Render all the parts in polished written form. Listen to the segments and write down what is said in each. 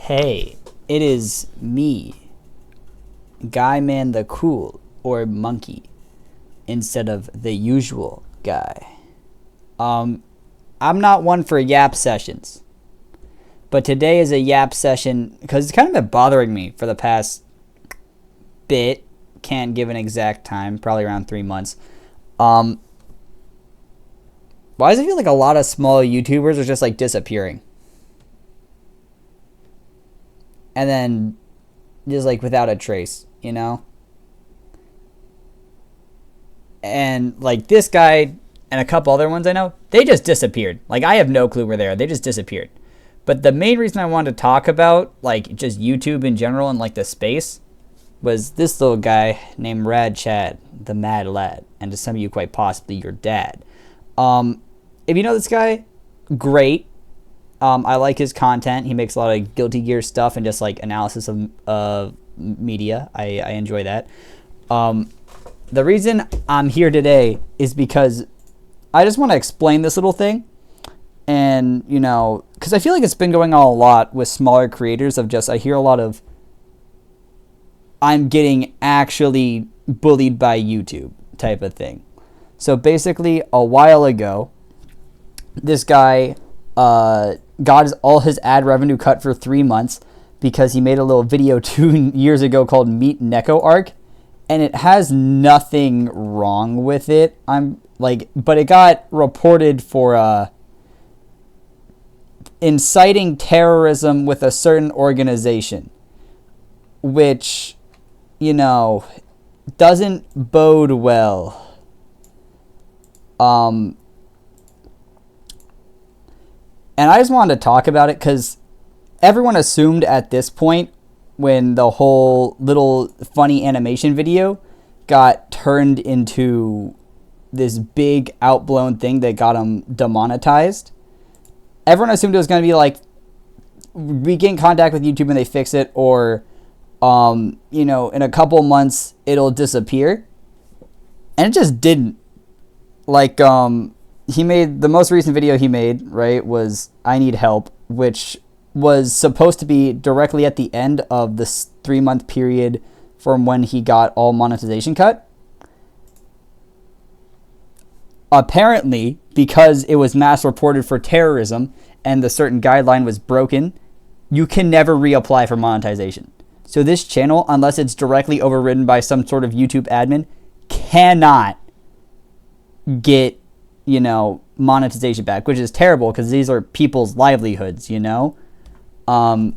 Hey, it is me, Guy Man the Cool, or Monkey, instead of the usual guy. I'm not one for yap sessions, but today is a yap session because it's kind of been bothering me for the past bit. Can't give an exact time, probably around 3 months. Why does it feel like a lot of small YouTubers are just like disappearing? And then just like without a trace, you know? And like this guy and a couple other ones I know, they just disappeared. Like I have no clue where they are. They just disappeared. But the main reason I wanted to talk about like just YouTube in general and like the space was this little guy named RadChad, the Mad Lad, and to some of you quite possibly your dad. If you know this guy, great. I like his content. He makes a lot of Guilty Gear stuff and just like analysis of media. I enjoy that. The reason I'm here today is because I just want to explain this little thing. And, you know, because I feel like it's been going on a lot with smaller creators of just, I hear a lot of, I'm getting actually bullied by YouTube type of thing. So basically, a while ago, this guy got all his ad revenue cut for 3 months because he made a little video 2 years ago called Meet NekoArk, and it has nothing wrong with it. But it got reported for inciting terrorism with a certain organization, which, you know, doesn't bode well. And I just wanted to talk about it because everyone assumed at this point, when the whole little funny animation video got turned into this big outblown thing that got him demonetized, everyone assumed it was going to be like, we get in contact with YouTube and they fix it, or, you know, in a couple months it'll disappear. And it just didn't. Like, he made the most recent video he made, right, was I Need Help, which was supposed to be directly at the end of this 3-month period from when he got all monetization cut. Apparently, because it was mass reported for terrorism and the certain guideline was broken, you can never reapply for monetization. So this channel, unless it's directly overridden by some sort of YouTube admin, cannot get, you know, monetization back, which is terrible because these are people's livelihoods, you know? And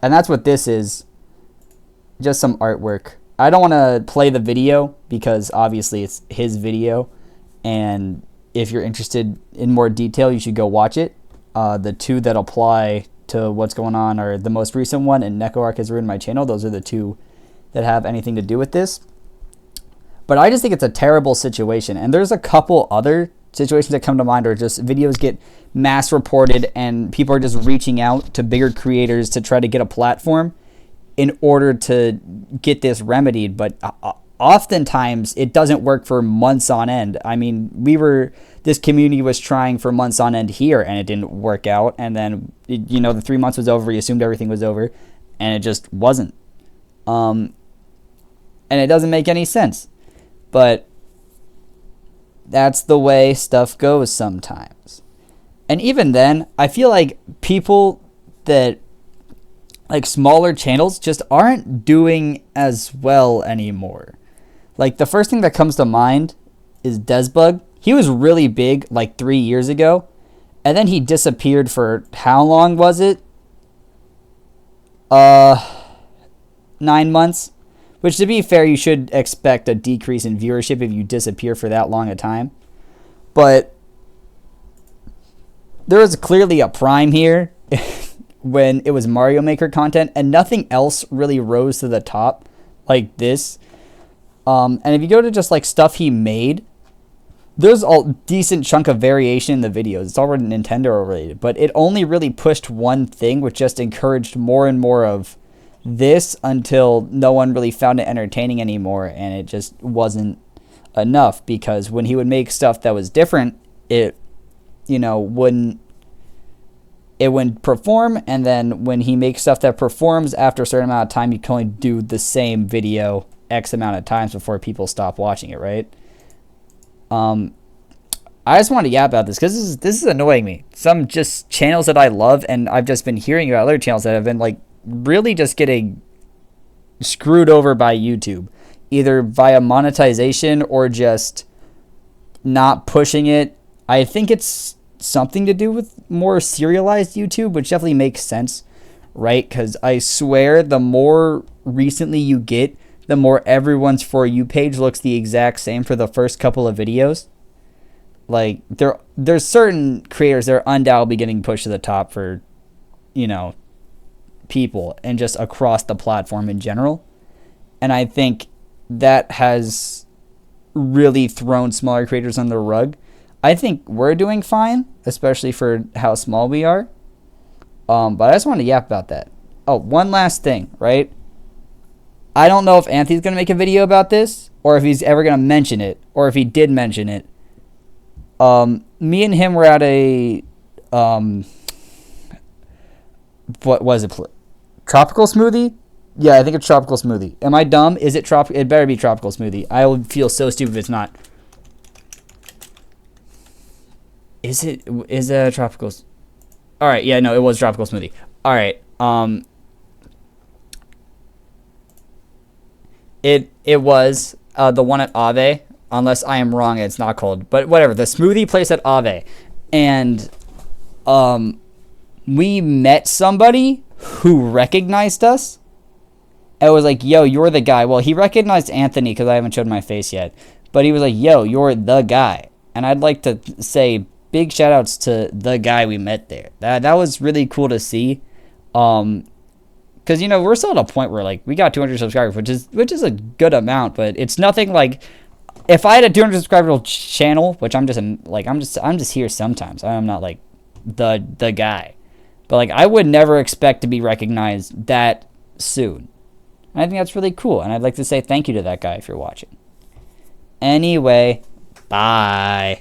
that's what this is. Just some artwork. I don't want to play the video because obviously it's his video, and if you're interested in more detail, you should go watch it. The two that apply to what's going on are the most recent one and NekoArk Has Ruined My Channel. Those are the two that have anything to do with this. But I just think it's a terrible situation. And there's a couple other situations that come to mind where just videos get mass reported and people are just reaching out to bigger creators to try to get a platform in order to get this remedied. But oftentimes it doesn't work for months on end. I mean, this community was trying for months on end here and it didn't work out. And then, you know, the 3 months was over. We assumed everything was over and it just wasn't. And it doesn't make any sense. But that's the way stuff goes sometimes. And even then, I feel like people that, like smaller channels, just aren't doing as well anymore. Like the first thing that comes to mind is Desbug. He was really big like 3 years ago. And then he disappeared for, how long was it? 9 months. Which, to be fair, you should expect a decrease in viewership if you disappear for that long a time. But there was clearly a prime here when it was Mario Maker content, and nothing else really rose to the top like this. And if you go to just like stuff he made, there's a decent chunk of variation in the videos. It's all Nintendo related, but it only really pushed one thing, which just encouraged more and more of this until no one really found it entertaining anymore, and it just wasn't enough, because when he would make stuff that was different, it, you know, it wouldn't perform, and then when he makes stuff that performs after a certain amount of time, you can only do the same video X amount of times before people stop watching it, right? I just wanted to yap about this because this is annoying me. Some just channels that I love, and I've just been hearing about other channels that have been like really just getting screwed over by YouTube, either via monetization or just not pushing it. I think it's something to do with more serialized YouTube, which definitely makes sense, right? Because I swear the more recently you get, the more everyone's For You page looks the exact same for the first couple of videos. Like there's certain creators that are undoubtedly getting pushed to the top for, you know, people and just across the platform in general. And I think that has really thrown smaller creators on the rug. I think we're doing fine, especially for how small we are. But I just want to yap about that. Oh, one last thing, right? I don't know if Anthony's going to make a video about this, or if he's ever going to mention it, or if he did mention it. Me and him were at a, what was it? Tropical smoothie? Yeah, I think it's tropical smoothie. Am I dumb? Is it tropical? It better be tropical smoothie. I would feel so stupid if it's not. Is it a tropical? All right, yeah, no, it was tropical smoothie. All right, it was the one at Ave, unless I am wrong, it's not called, but whatever. The smoothie place at Ave, and we met somebody who recognized us. I was like, yo, you're the guy. Well, he recognized Anthony because I haven't showed my face yet. But he was like, yo, you're the guy. And I'd like to say big shout outs to the guy we met there. That was really cool to see. Because, you know, we're still at a point where, like, we got 200 subscribers, which is a good amount. But it's nothing like, if I had a 200 subscriber channel, which I'm just here sometimes. I'm not, like, the guy. But, like, I would never expect to be recognized that soon. I think that's really cool, and I'd like to say thank you to that guy if you're watching. Anyway, bye.